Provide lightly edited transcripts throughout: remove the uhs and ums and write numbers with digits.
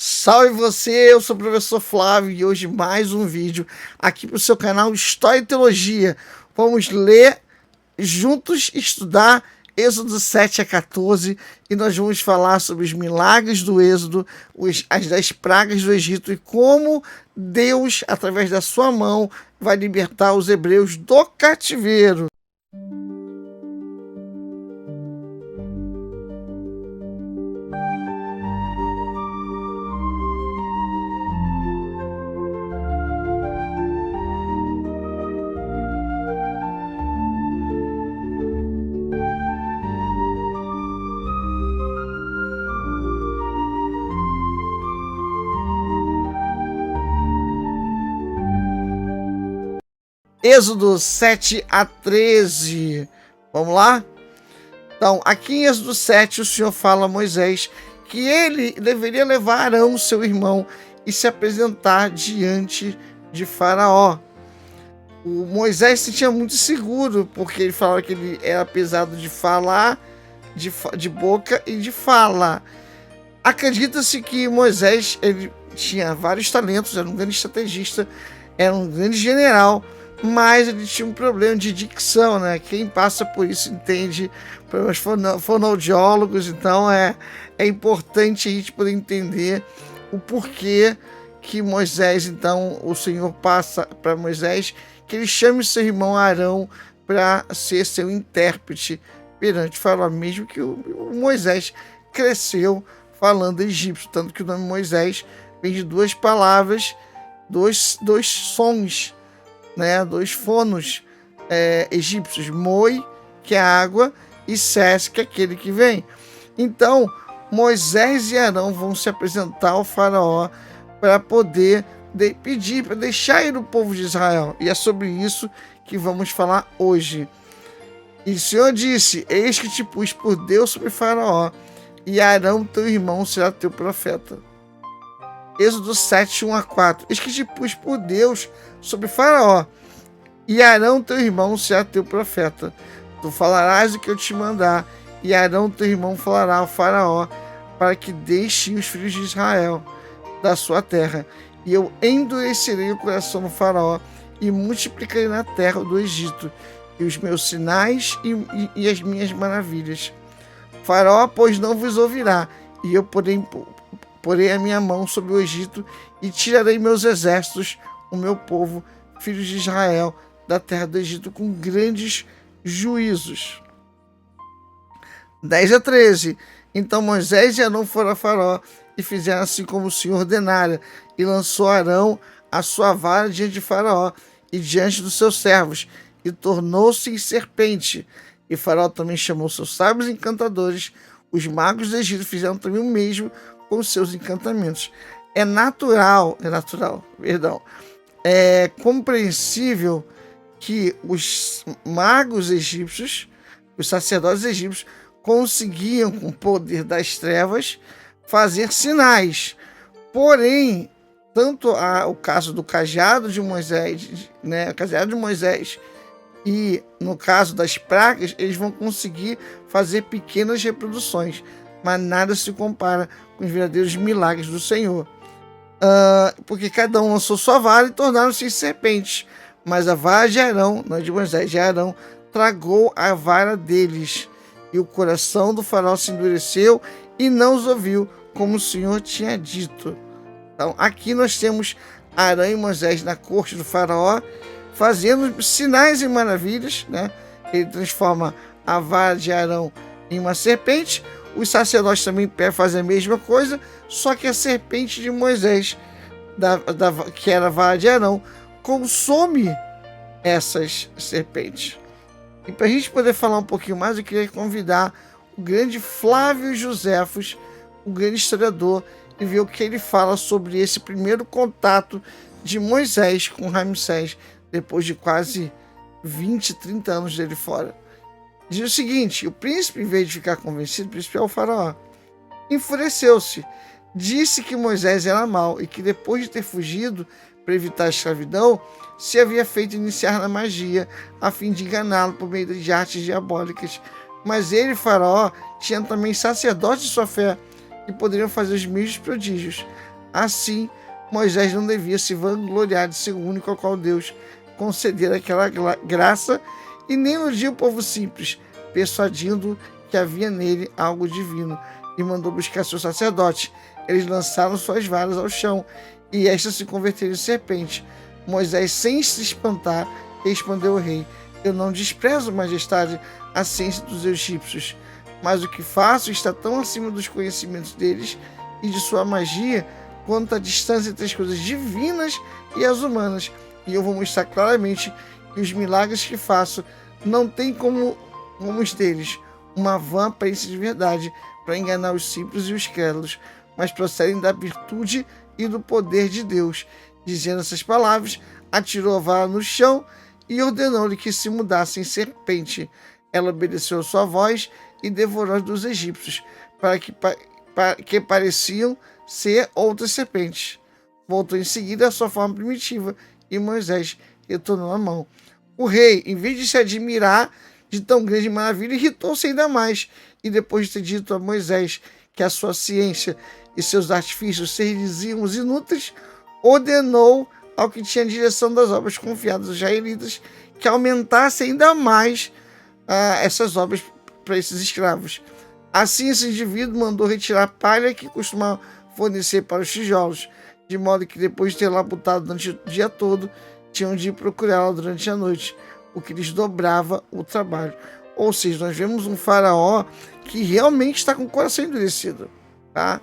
Salve você, eu sou o professor Flávio e hoje mais um vídeo aqui para o seu canal História e Teologia. Vamos ler juntos, estudar Êxodo 7 a 14 e nós vamos falar sobre os milagres do Êxodo, as 10 pragas do Egito e como Deus, através da sua mão, vai libertar os hebreus do cativeiro. Êxodo 7 a 13. Vamos lá? Então, aqui em Êxodo 7, o Senhor fala a Moisés que ele deveria levar Arão, seu irmão, e se apresentar diante de Faraó. O Moisés se sentia muito seguro, porque ele falava que ele era pesado de falar, de boca e de fala. Acredita-se que Moisés ele tinha vários talentos, era um grande estrategista, era um grande general, mas ele tinha um problema de dicção, né? Quem passa por isso entende, problemas fonoaudiólogos, então é importante a gente poder entender o porquê que Moisés, então, o Senhor passa para Moisés que ele chame seu irmão Arão para ser seu intérprete perante o Faraó, mesmo que o Moisés cresceu falando egípcio, tanto que o nome Moisés vem de duas palavras, dois sons, né, dois fonos egípcios, moi, que é a água, e ses, que é aquele que vem. Então, Moisés e Arão vão se apresentar ao faraó para poder pedir, para deixar ir o povo de Israel. E é sobre isso que vamos falar hoje. E o Senhor disse: eis que te pus por Deus sobre Faraó, e Arão, teu irmão, será teu profeta. Êxodo 7, 1 a 4. Eis que te pus por Deus sobre Faraó, e Arão, teu irmão, será teu profeta. Tu falarás o que eu te mandar, e Arão, teu irmão, falará ao Faraó, para que deixe os filhos de Israel da sua terra. E eu endurecerei o coração do Faraó, e multiplicarei na terra do Egito, e os meus sinais e as minhas maravilhas. Faraó, pois, não vos ouvirá, e eu porei a minha mão sobre o Egito, e tirarei meus exércitos, o meu povo, filhos de Israel, da terra do Egito, com grandes juízos. 10 a 13. Então Moisés e Arão foram a Faraó, e fizeram assim como o Senhor ordenara, e lançou Arão a sua vara diante de Faraó, e diante dos seus servos, e tornou-se em serpente. E Faraó também chamou seus sábios encantadores, os magos do Egito fizeram também o mesmo com os seus encantamentos. É compreensível que os magos egípcios, os sacerdotes egípcios, conseguiam, com o poder das trevas, fazer sinais. Porém, tanto o caso do cajado de Moisés, né, o cajado de Moisés, e no caso das pragas, eles vão conseguir fazer pequenas reproduções, mas nada se compara com os verdadeiros milagres do Senhor. Porque cada um lançou sua vara e tornaram-se serpentes, mas a vara de Arão, não é de Moisés, de Arão, tragou a vara deles, e o coração do faraó se endureceu e não os ouviu, como o Senhor tinha dito. Então aqui nós temos Arão e Moisés na corte do faraó, fazendo sinais e maravilhas, né? Ele transforma a vara de Arão em uma serpente. Os sacerdotes também fazem a mesma coisa, só que a serpente de Moisés, que era a vara de Arão, consome essas serpentes. E para a gente poder falar um pouquinho mais, eu queria convidar o grande Flávio Joséfos, o grande historiador, e ver o que ele fala sobre esse primeiro contato de Moisés com Ramsés, depois de quase 20, 30 anos dele fora. Diz o seguinte: o príncipe, em vez de ficar convencido, o príncipe é o faraó, enfureceu-se, disse que Moisés era mau e que depois de ter fugido para evitar a escravidão, se havia feito iniciar na magia, a fim de enganá-lo por meio de artes diabólicas. Mas ele, faraó, tinha também sacerdotes de sua fé, que poderiam fazer os mesmos prodígios. Assim, Moisés não devia se vangloriar de ser o único ao qual Deus concedera aquela graça, e nem iludir o povo simples, persuadindo que havia nele algo divino, e mandou buscar seus sacerdotes. Eles lançaram suas varas ao chão, e estas se converteram em serpente. Moisés, sem se espantar, respondeu ao rei: eu não desprezo, majestade, a ciência dos egípcios, mas o que faço está tão acima dos conhecimentos deles e de sua magia, quanto a distância entre as coisas divinas e as humanas. E eu vou mostrar claramente que os milagres que faço não têm como os deles uma vã aparência de verdade, para enganar os simples e os crédulos, mas procedem da virtude e do poder de Deus. Dizendo essas palavras, atirou a vara no chão e ordenou-lhe que se mudasse em serpente. Ela obedeceu a sua voz e devorou os dos egípcios, que pareciam ser outras serpentes. Voltou em seguida à sua forma primitiva, e Moisés retornou a mão. O rei, em vez de se admirar de tão grande maravilha, irritou-se ainda mais, e depois de ter dito a Moisés que a sua ciência e seus artifícios seriam inúteis, ordenou ao que tinha a direção das obras confiadas aos israelitas que aumentasse ainda mais essas obras para esses escravos. Assim, esse indivíduo mandou retirar a palha que costumava fornecer para os tijolos, de modo que depois de ter labutado durante o dia todo, tinham de ir procurá-la durante a noite, o que lhes dobrava o trabalho. Ou seja, nós vemos um faraó que realmente está com o coração endurecido. Tá?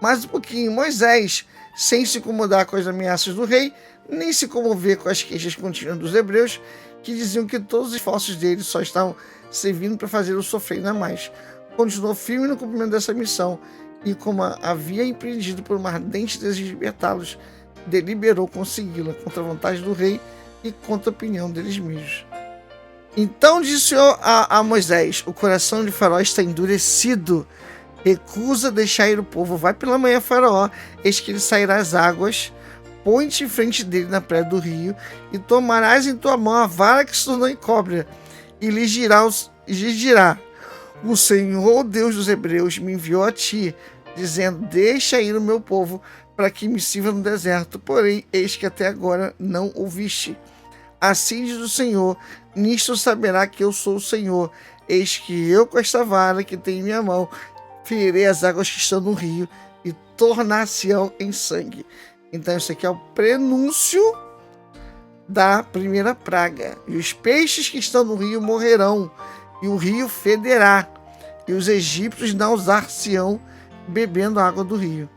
Mais um pouquinho, Moisés, sem se incomodar com as ameaças do rei, nem se comover com as queixas contínuas dos hebreus, que diziam que todos os esforços deles só estavam servindo para fazer o sofrer ainda mais. Continuou firme no cumprimento dessa missão, e como havia empreendido por uma ardente desejo de libertá-los, deliberou consegui-la contra a vontade do rei e contra a opinião deles mesmos. Então disse o Senhor a Moisés: o coração de Faraó está endurecido, recusa deixar ir o povo. Vai pela manhã, Faraó, eis que ele sairá às águas, põe-te em frente dele na praia do rio, e tomarás em tua mão a vara que se tornou em cobra, e lhe dirá: o Senhor, Deus dos hebreus, me enviou a ti, dizendo: deixa ir o meu povo, para que me sirva no deserto. Porém, eis que até agora não ouviste. Assim diz o Senhor: nisto saberá que eu sou o Senhor. Eis que eu, com esta vara que tenho em minha mão, ferirei as águas que estão no rio, e tornar-se-ão em sangue. Então isso aqui é o prenúncio da primeira praga. E os peixes que estão no rio morrerão, e o rio federá, e os egípcios nausar-se-ão bebendo a água do rio.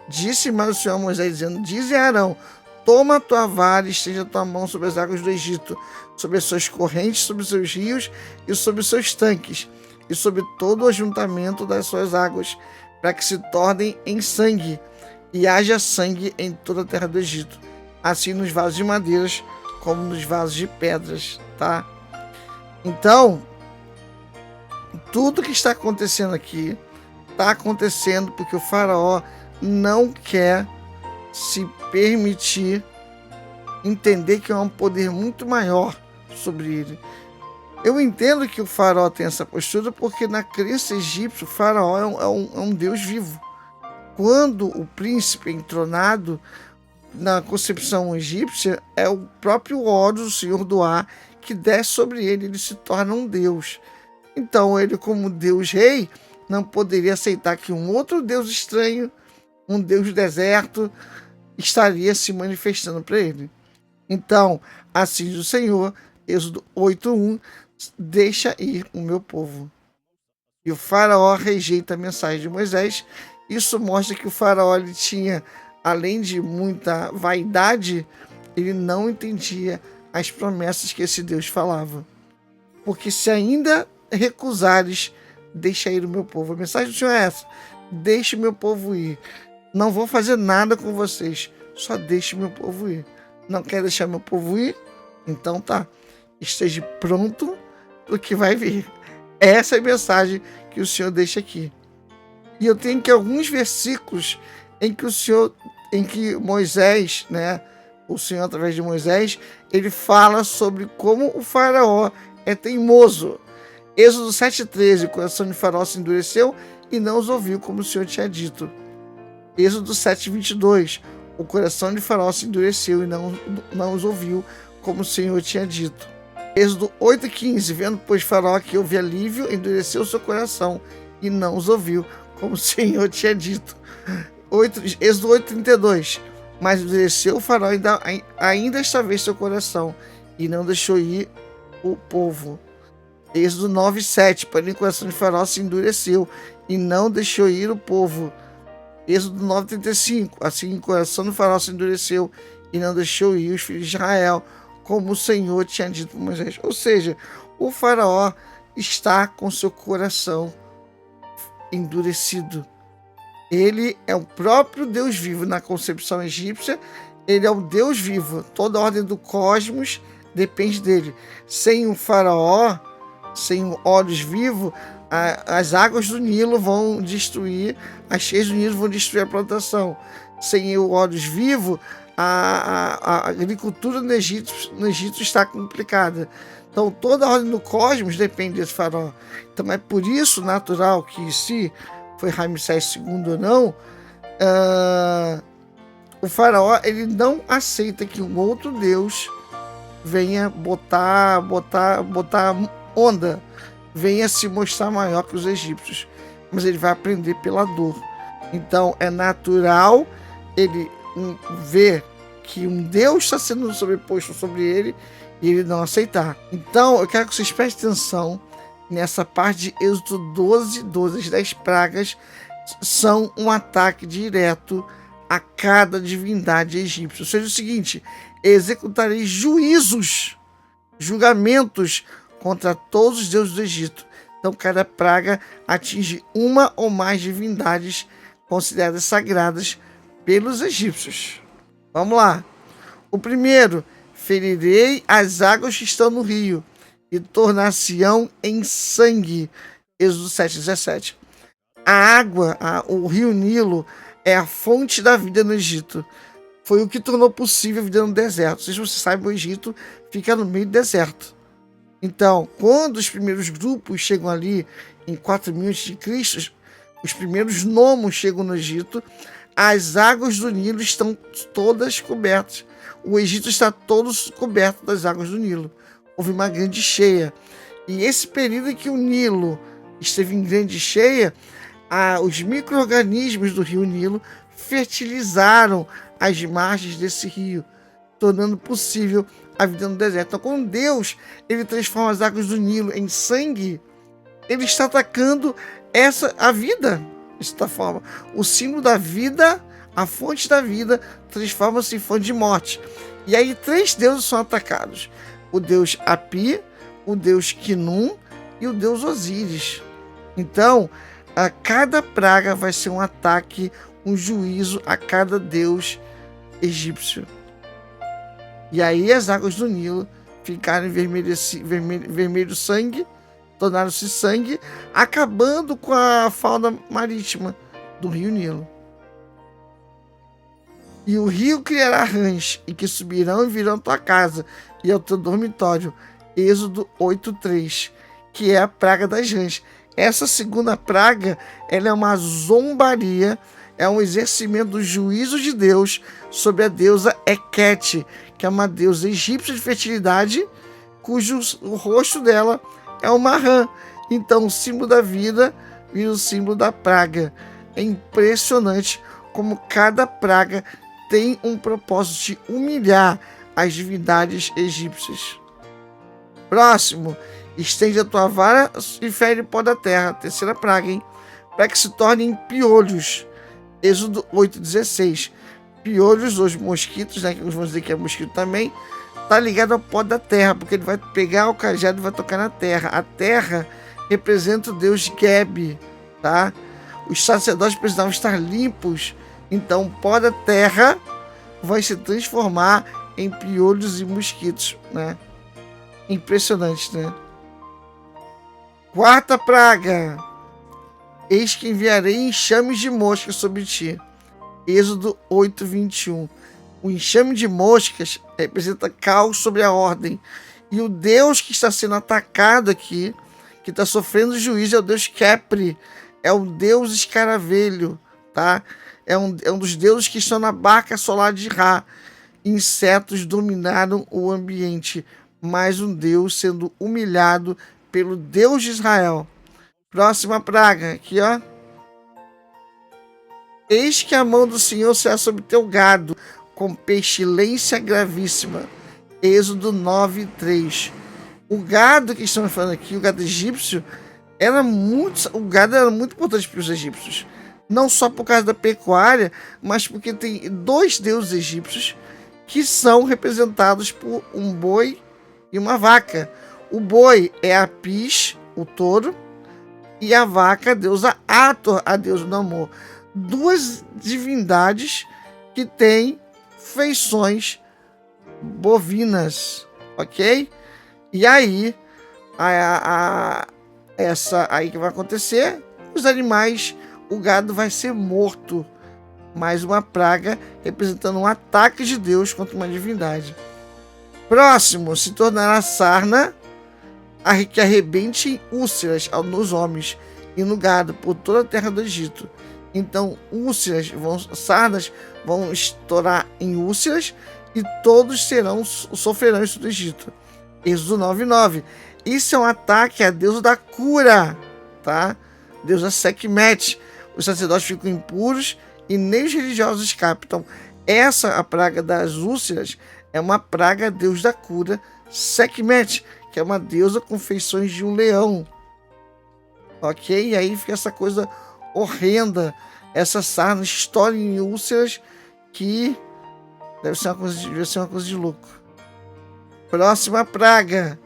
Disse mais o Senhor a Moisés, dizendo: dize a Arão: toma a tua vara e estende a tua mão sobre as águas do Egito, sobre as suas correntes, sobre os seus rios e sobre os seus tanques, e sobre todo o ajuntamento das suas águas, para que se tornem em sangue, e haja sangue em toda a terra do Egito, assim nos vasos de madeiras como nos vasos de pedras, tá? Então, tudo que está acontecendo aqui está acontecendo porque o faraó não quer se permitir entender que há um poder muito maior sobre ele. Eu entendo que o faraó tem essa postura porque na crença egípcia o faraó é um deus vivo. Quando o príncipe é entronado, na concepção egípcia, é o próprio Horus, o senhor do ar, que desce sobre ele, ele se torna um deus. Então ele, como deus rei, não poderia aceitar que um outro deus estranho, um deus do deserto, estaria se manifestando para ele. Então, assim diz o Senhor, Êxodo 8:1, deixa ir o meu povo. E o faraó rejeita a mensagem de Moisés. Isso mostra que o faraó ele tinha, além de muita vaidade, ele não entendia as promessas que esse Deus falava. Porque se ainda recusares, deixa ir o meu povo. A mensagem do Senhor é essa: deixe o meu povo ir. Não vou fazer nada com vocês, só deixe o meu povo ir. Não quer deixar meu povo ir? Então tá, esteja pronto para o que vai vir. Essa é a mensagem que o Senhor deixa aqui. E eu tenho aqui alguns versículos em que Moisés, né, o Senhor através de Moisés, ele fala sobre como o faraó é teimoso. Êxodo 7:13, o coração de faraó se endureceu e não os ouviu, como o Senhor tinha dito. Êxodo 7:22. O coração de Faraó se endureceu e não os ouviu, como o Senhor tinha dito. Êxodo 8:15. Vendo, pois, Faraó que houve alívio, endureceu seu coração e não os ouviu, como o Senhor tinha dito. Êxodo 8:32. Mas endureceu o Faraó ainda esta vez seu coração e não deixou ir o povo. Êxodo 9:7. Porém o coração de Faraó se endureceu e não deixou ir o povo. Êxodo 9:35. Assim o coração do Faraó se endureceu e não deixou ir os filhos de Israel, como o Senhor tinha dito a Moisés. Ou seja, o Faraó está com seu coração endurecido. Ele é o próprio Deus vivo. Na concepção egípcia, ele é o Deus vivo. Toda a ordem do cosmos depende dele. Sem o Faraó, sem o olhos vivos, as águas do Nilo vão destruir, as cheias do Nilo vão destruir a plantação. Sem o olhos vivos, a agricultura no Egito está complicada. Então toda a ordem do cosmos depende desse Faraó. Então é por isso natural que, se foi Ramsés II ou não, o Faraó ele não aceita que um outro Deus venha botar onda, venha se mostrar maior que os egípcios, mas ele vai aprender pela dor. Então é natural ele ver que um Deus está sendo sobreposto sobre ele e ele não aceitar. Então eu quero que vocês prestem atenção nessa parte de Êxodo 12:12. As 10 pragas são um ataque direto a cada divindade egípcia. Ou seja, o seguinte: executarei julgamentos contra todos os deuses do Egito. Então cada praga atinge uma ou mais divindades consideradas sagradas pelos egípcios. Vamos lá. O primeiro: ferirei as águas que estão no rio e tornar-se-ão em sangue. Êxodo 7:17. A água, o rio Nilo, é a fonte da vida no Egito. Foi o que tornou possível a vida no deserto. Não sei se você sabe, o Egito fica no meio do deserto. Então, quando os primeiros grupos chegam ali em 4000 a.C., os primeiros nomos chegam no Egito, as águas do Nilo estão todas cobertas. O Egito está todo coberto das águas do Nilo. Houve uma grande cheia. E esse período em que o Nilo esteve em grande cheia, os micro-organismos do rio Nilo fertilizaram as margens desse rio, tornando possível a vida no deserto. Então, quando Deus ele transforma as águas do Nilo em sangue, ele está atacando a vida. Desta forma, o símbolo da vida, a fonte da vida, transforma-se em fonte de morte. E aí 3 deuses são atacados: o deus Api, o deus Khnum e o deus Osíris. Então, a cada praga vai ser um ataque, um juízo a cada deus egípcio. E aí as águas do Nilo ficaram vermelho sangue, tornaram-se sangue, acabando com a fauna marítima do rio Nilo. E o rio criará rãs, e que subirão e virão à tua casa e ao teu dormitório. Êxodo 8:3, que é a praga das rãs. Essa segunda praga, ela é uma zombaria, é um exercimento do juízo de Deus sobre a deusa Heket, que é uma deusa egípcia de fertilidade, o rosto dela é uma rã. Então o símbolo da vida vira o símbolo da praga. É impressionante como cada praga tem um propósito de humilhar as divindades egípcias. Próximo: estende a tua vara e fere o pó da terra. Terceira praga, hein? Para que se tornem piolhos. Êxodo 8:16. Piolhos, os mosquitos, né? Que vamos dizer que é mosquito também, tá ligado ao pó da terra, porque ele vai pegar o cajado e vai tocar na terra. A terra representa o deus Geb, tá? Os sacerdotes precisavam estar limpos, então o pó da terra vai se transformar em piolhos e mosquitos, né? Impressionante, né? Quarta praga: eis que enviarei enxames de moscas sobre ti. Êxodo 8:21. O enxame de moscas representa caos sobre a ordem. E o Deus que está sendo atacado aqui, que está sofrendo juízo, é o Deus Kepri, é o Deus escaravelho, tá? é um dos deuses que estão na barca solar de Ra. Insetos dominaram o ambiente, mais um deus sendo humilhado pelo Deus de Israel. Próxima praga, aqui ó. Eis que a mão do Senhor será sobre teu gado, com pestilência gravíssima. Êxodo 9:3. O gado que estamos falando aqui, o gado egípcio, o gado era muito importante para os egípcios. Não só por causa da pecuária, mas porque tem dois deuses egípcios que são representados por um boi e uma vaca. O boi é Apis, o touro, e a vaca, a deusa Hathor, a deusa do amor. Duas divindades que têm feições bovinas, ok? E aí, essa aí que vai acontecer, os animais, o gado vai ser morto. Mais uma praga representando um ataque de Deus contra uma divindade. Próximo, se tornará sarna que arrebente em úlceras nos homens e no gado por toda a terra do Egito. Então, sarnas vão estourar em úlceras e todos sofrerão isso do Egito. Êxodo 9:9. Isso é um ataque à deusa da cura, tá? Deusa Sekhmet. Os sacerdotes ficam impuros e nem os religiosos escapam. Então, a praga das úlceras é uma praga deus da cura, Sekhmet, que é uma deusa com feições de um leão. Ok? E aí fica essa coisa horrenda, essa sarna estoura em úlceras que deve ser uma coisa de louco. Próxima praga.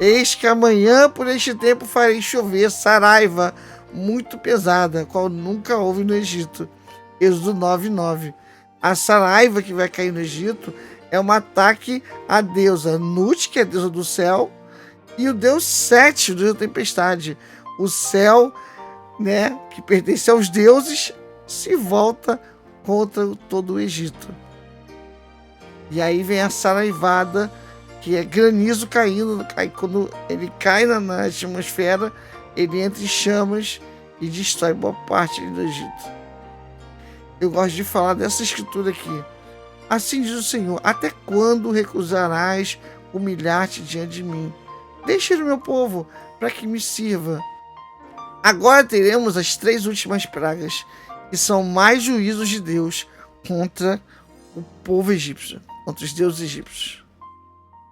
Eis que amanhã, por este tempo, farei chover saraiva muito pesada, qual nunca houve no Egito. Êxodo 9:9. A saraiva que vai cair no Egito é um ataque à deusa Nut, que é a deusa do céu, e o deus Sete, o deus da tempestade. O céu, né, que pertence aos deuses, se volta contra todo o Egito. E aí vem a saraivada, que é granizo caindo. Quando ele cai na atmosfera, ele entra em chamas e destrói boa parte do Egito. Eu gosto de falar dessa escritura aqui. Assim diz o Senhor: até quando recusarás humilhar-te diante de mim? Deixa ir o meu povo, para que me sirva. Agora teremos as 3 últimas pragas, que são mais juízos de Deus contra o povo egípcio, contra os deuses egípcios.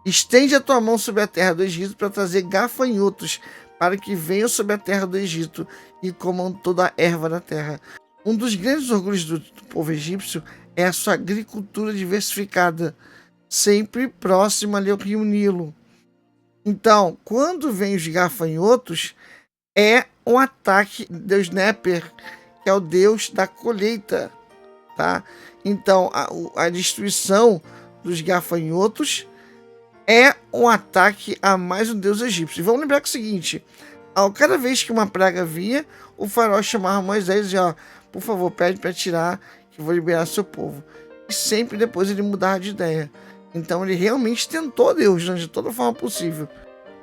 Estende a tua mão sobre a terra do Egito para trazer gafanhotos, para que venham sobre a terra do Egito e comam toda a erva da terra. Um dos grandes orgulhos do povo egípcio é a sua agricultura diversificada, sempre próxima ali ao rio Nilo. Então, quando vem os gafanhotos, é um ataque do deus Néper, que é o deus da colheita, tá? Então, a destruição dos gafanhotos é um ataque a mais um deus egípcio. E vamos lembrar que é o seguinte: cada vez que uma praga via, o faraó chamava Moisés e dizia: por favor, pede para tirar, que eu vou liberar seu povo. E sempre depois ele mudava de ideia. Então ele realmente tentou Deus, de toda forma possível.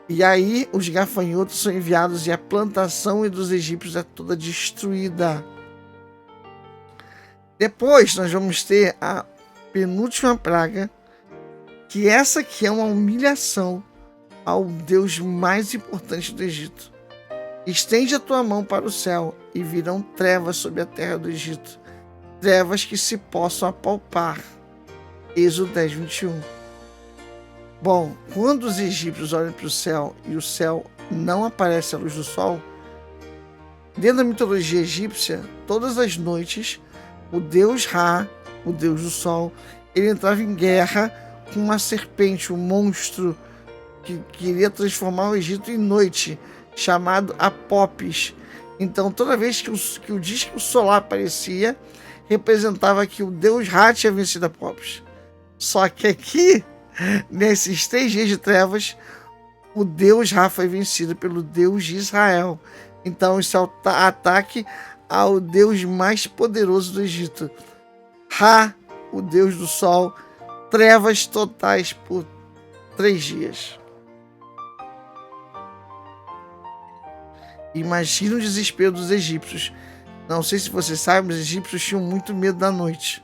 E aí os gafanhotos são enviados e a plantação dos egípcios é toda destruída. Depois nós vamos ter a penúltima praga, que essa aqui é uma humilhação ao Deus mais importante do Egito. Estende a tua mão para o céu e virão trevas sobre a terra do Egito, trevas que se possam apalpar. Êxodo 10:21. Bom, quando os egípcios olham para o céu e o céu não aparece a luz do sol, dentro da mitologia egípcia, todas as noites, o deus Ra, o deus do sol, ele entrava em guerra com uma serpente, um monstro que queria transformar o Egito em noite, chamado Apopis. Então, toda vez que o disco solar aparecia, representava que o deus Ra tinha vencido Apopis. Só que aqui, nesses 3 dias de trevas, o deus Ra foi vencido pelo Deus de Israel. Então, isso é o ataque ao Deus mais poderoso do Egito. Ra, o Deus do Sol, trevas totais por 3 dias. Imagina o desespero dos egípcios. Não sei se você sabe, os egípcios tinham muito medo da noite,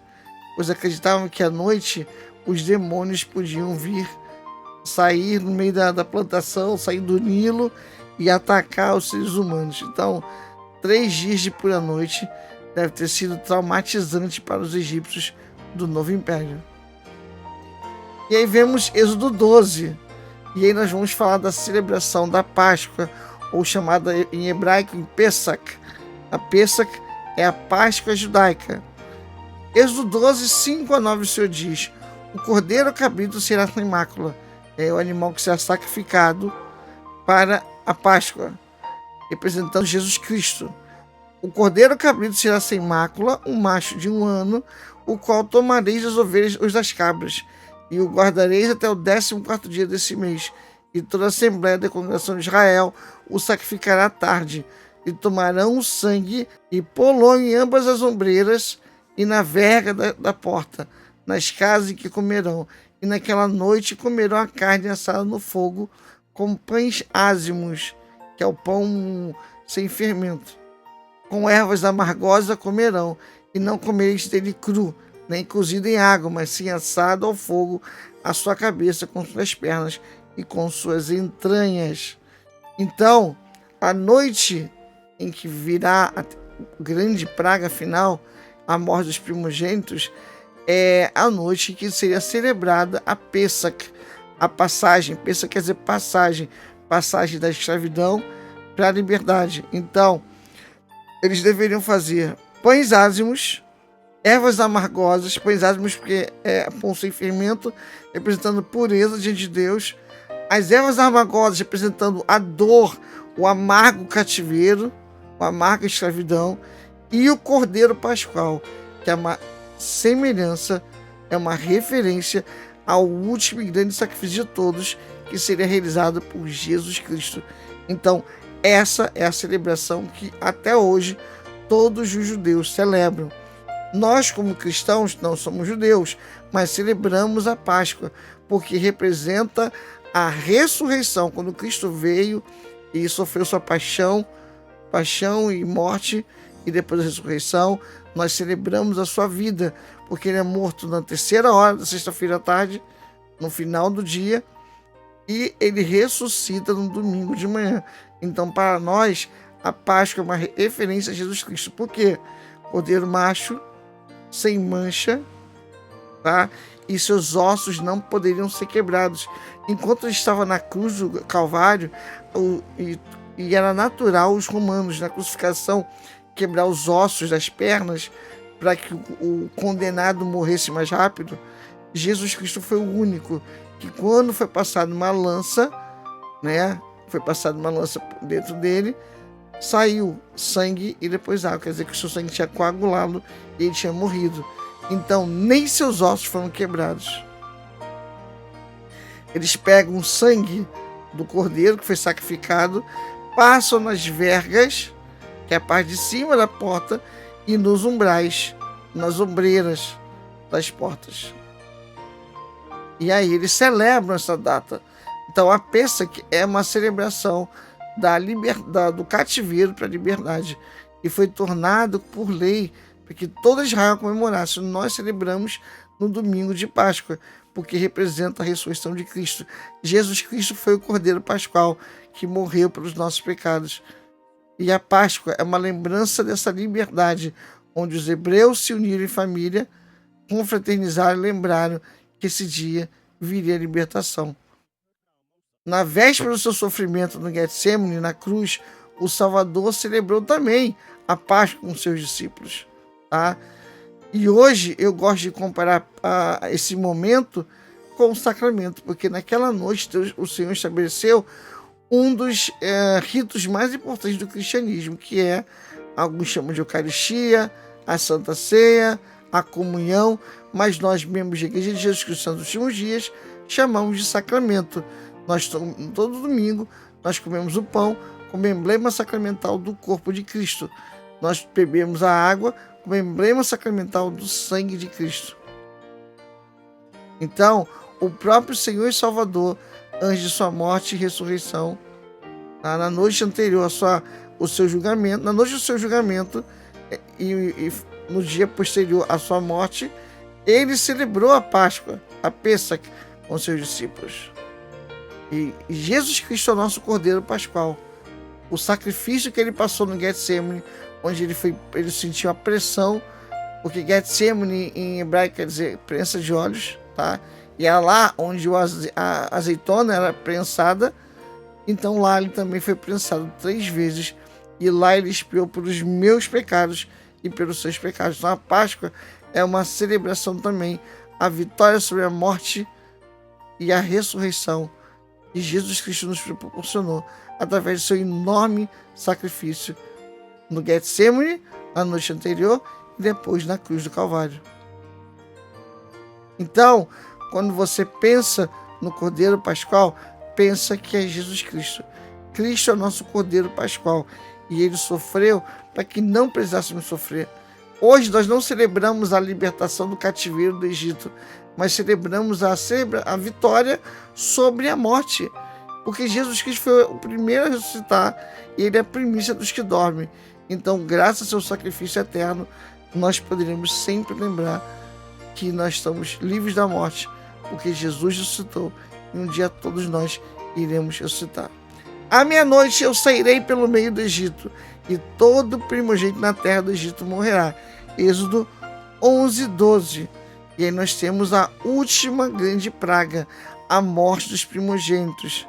pois acreditavam que à noite os demônios podiam vir, sair no meio da plantação, sair do Nilo e atacar os seres humanos. Então, 3 dias de pura noite deve ter sido traumatizante para os egípcios do Novo Império. E aí vemos Êxodo 12. E aí nós vamos falar da celebração da Páscoa, ou chamada em hebraico em Pesach. A Pesach é a Páscoa judaica. Êxodo 12, 5 a 9, o Senhor diz: o cordeiro cabrito será sem mácula. É o animal que será sacrificado para a Páscoa, representando Jesus Cristo. O cordeiro cabrito será sem mácula, um macho de 1 ano, o qual tomareis das ovelhas ou das cabras, e o guardareis até o 14º dia desse mês. E toda a Assembleia da Congregação de Israel o sacrificará à tarde, e tomarão o sangue e pô-lo em ambas as ombreiras e na verga da porta, nas casas em que comerão. E naquela noite comerão a carne assada no fogo, com pães ázimos, que é o pão sem fermento. Com ervas amargosas comerão, e não comereis dele cru, nem cozido em água, mas sim assado ao fogo, a sua cabeça com suas pernas e com suas entranhas. Então, a noite em que virá a grande praga final, a morte dos primogênitos, é a noite que seria celebrada a Pesach, a passagem. Pesach quer dizer passagem da escravidão para a liberdade. Então, eles deveriam fazer pães ázimos, ervas amargosas, pães ázimos porque é pão sem fermento, representando pureza diante de Deus, as ervas amargosas representando a dor, o amargo cativeiro, a amarga escravidão, e o cordeiro pascual, que é uma semelhança, é uma referência ao último e grande sacrifício de todos, que seria realizado por Jesus Cristo. Então, essa é a celebração que até hoje todos os judeus celebram. Nós, como cristãos, não somos judeus, mas celebramos a Páscoa, porque representa a ressurreição, quando Cristo veio e sofreu sua paixão e morte, e depois da ressurreição, nós celebramos a sua vida, porque ele é morto na 3ª hora da sexta-feira à tarde, no final do dia, e ele ressuscita no domingo de manhã. Então, para nós, a Páscoa é uma referência a Jesus Cristo. Por quê? Cordeiro macho, sem mancha, tá? E seus ossos não poderiam ser quebrados. Enquanto ele estava na cruz do Calvário, e era natural os romanos, na crucificação, quebrar os ossos das pernas para que o condenado morresse mais rápido. Jesus Cristo foi o único que, quando foi passada uma lança, foi passada uma lança dentro dele, saiu sangue e depois água. Quer dizer que o seu sangue tinha coagulado e ele tinha morrido. Então, nem seus ossos foram quebrados. Eles pegam o sangue do cordeiro que foi sacrificado, passam nas vergas, que é a parte de cima da porta, e nos umbrais, nas ombreiras das portas. E aí eles celebram essa data. Então a Pesach é uma celebração do cativeiro para a liberdade, e foi tornado por lei para que todo Israel comemorasse. Nós celebramos no domingo de Páscoa, porque representa a ressurreição de Cristo. Jesus Cristo foi o Cordeiro Pascual que morreu pelos nossos pecados. E a Páscoa é uma lembrança dessa liberdade, onde os hebreus se uniram em família, confraternizaram e lembraram que esse dia viria a libertação. Na véspera do seu sofrimento no Getsemane, na cruz, o Salvador celebrou também a Páscoa com seus discípulos. Tá? E hoje eu gosto de comparar esse momento com o sacramento, porque naquela noite o Senhor estabeleceu um dos ritos mais importantes do cristianismo, que é, alguns chamam de Eucaristia, a Santa Ceia, a comunhão, mas nós, membros da Igreja de Jesus Cristo dos últimos dias, chamamos de sacramento. Nós, todo domingo, nós comemos o pão como emblema sacramental do corpo de Cristo. Nós bebemos a água como emblema sacramental do sangue de Cristo. Então, o próprio Senhor e Salvador, antes de sua morte e ressurreição, na noite anterior ao seu julgamento, na noite do seu julgamento, e no dia posterior à sua morte, ele celebrou a Páscoa, a Pêssach, com seus discípulos. E Jesus Cristo é o nosso Cordeiro Pascual. O sacrifício que ele passou no Getsemane, onde ele sentiu a pressão, porque Getsemane em hebraico quer dizer prensa de olhos, tá? E era lá onde a azeitona era prensada. Então lá ele também foi prensado 3 vezes, e lá ele expiou pelos meus pecados e pelos seus pecados. Então a Páscoa é uma celebração também, a vitória sobre a morte e a ressurreição que Jesus Cristo nos proporcionou através do seu enorme sacrifício no Getsemane, na noite anterior, e depois na cruz do Calvário. Então, quando você pensa no Cordeiro Pascual, pensa que é Jesus Cristo. Cristo é o nosso Cordeiro Pascual, e ele sofreu para que não precisássemos sofrer. Hoje nós não celebramos a libertação do cativeiro do Egito, mas celebramos a vitória sobre a morte, porque Jesus Cristo foi o primeiro a ressuscitar, e ele é a primícia dos que dormem. Então, graças ao seu sacrifício eterno, nós poderemos sempre lembrar que nós estamos livres da morte, porque Jesus ressuscitou, e um dia todos nós iremos ressuscitar. À meia-noite eu sairei pelo meio do Egito, e todo primogênito na terra do Egito morrerá. Êxodo 11:12. E aí nós temos a última grande praga, a morte dos primogênitos.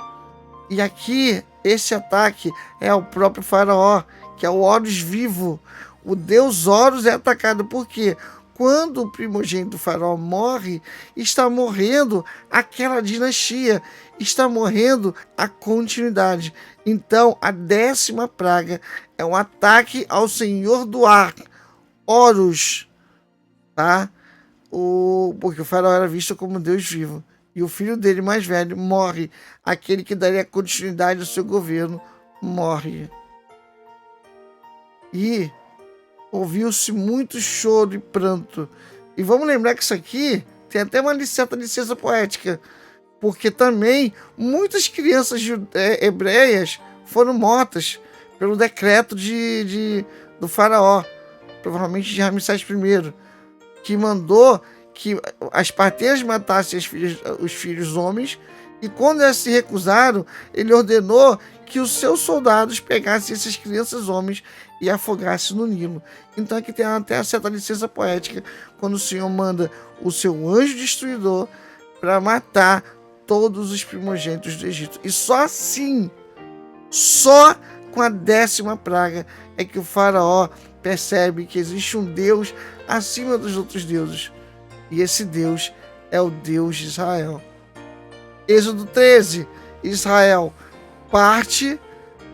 E aqui, esse ataque é ao próprio faraó, que é o Horus vivo. O deus Horus é atacado porque quando o primogênito do faraó morre, está morrendo aquela dinastia, está morrendo a continuidade. Então, a 10ª praga é um ataque ao senhor do ar, Horus, tá? Porque o faraó era visto como Deus vivo. E o filho dele mais velho morre. Aquele que daria continuidade ao seu governo morre. E ouviu-se muito choro e pranto. E vamos lembrar que isso aqui tem até uma certa licença poética, porque também muitas crianças hebreias foram mortas pelo decreto do faraó, provavelmente de Ramsés I, que mandou que as parteiras matassem os filhos homens, e quando elas se recusaram, ele ordenou que os seus soldados pegassem essas crianças homens e afogassem no Nilo. Então aqui tem até uma certa licença poética, quando o Senhor manda o seu anjo destruidor para matar todos os primogênitos do Egito. E só assim, só com a 10ª praga, é que o faraó percebe que existe um Deus acima dos outros deuses. E esse Deus é o Deus de Israel. Êxodo 13. Israel parte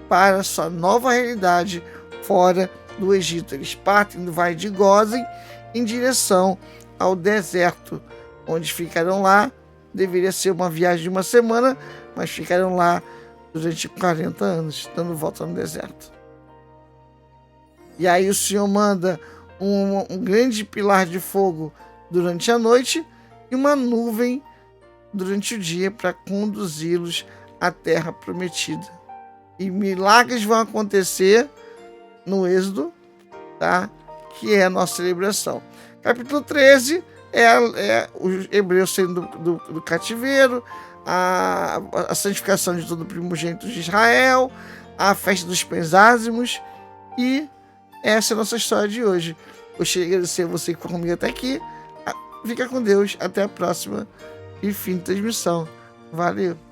para sua nova realidade fora do Egito. Eles partem do Vale de Gósen em direção ao deserto, onde ficarão lá. Deveria ser uma viagem de 1 semana, mas ficaram lá durante 40 anos, dando volta no deserto. E aí o Senhor manda um grande pilar de fogo durante a noite e uma nuvem durante o dia para conduzi-los à terra prometida. E milagres vão acontecer no Êxodo, tá? Que é a nossa celebração. Capítulo 13 é os hebreus saindo do cativeiro, a santificação de todo o primogênito de Israel, a festa dos pães ázimos, e essa é a nossa história de hoje. Gostaria de agradecer a você que ficou comigo até aqui. Fica com Deus. Até a próxima e fim de transmissão. Valeu!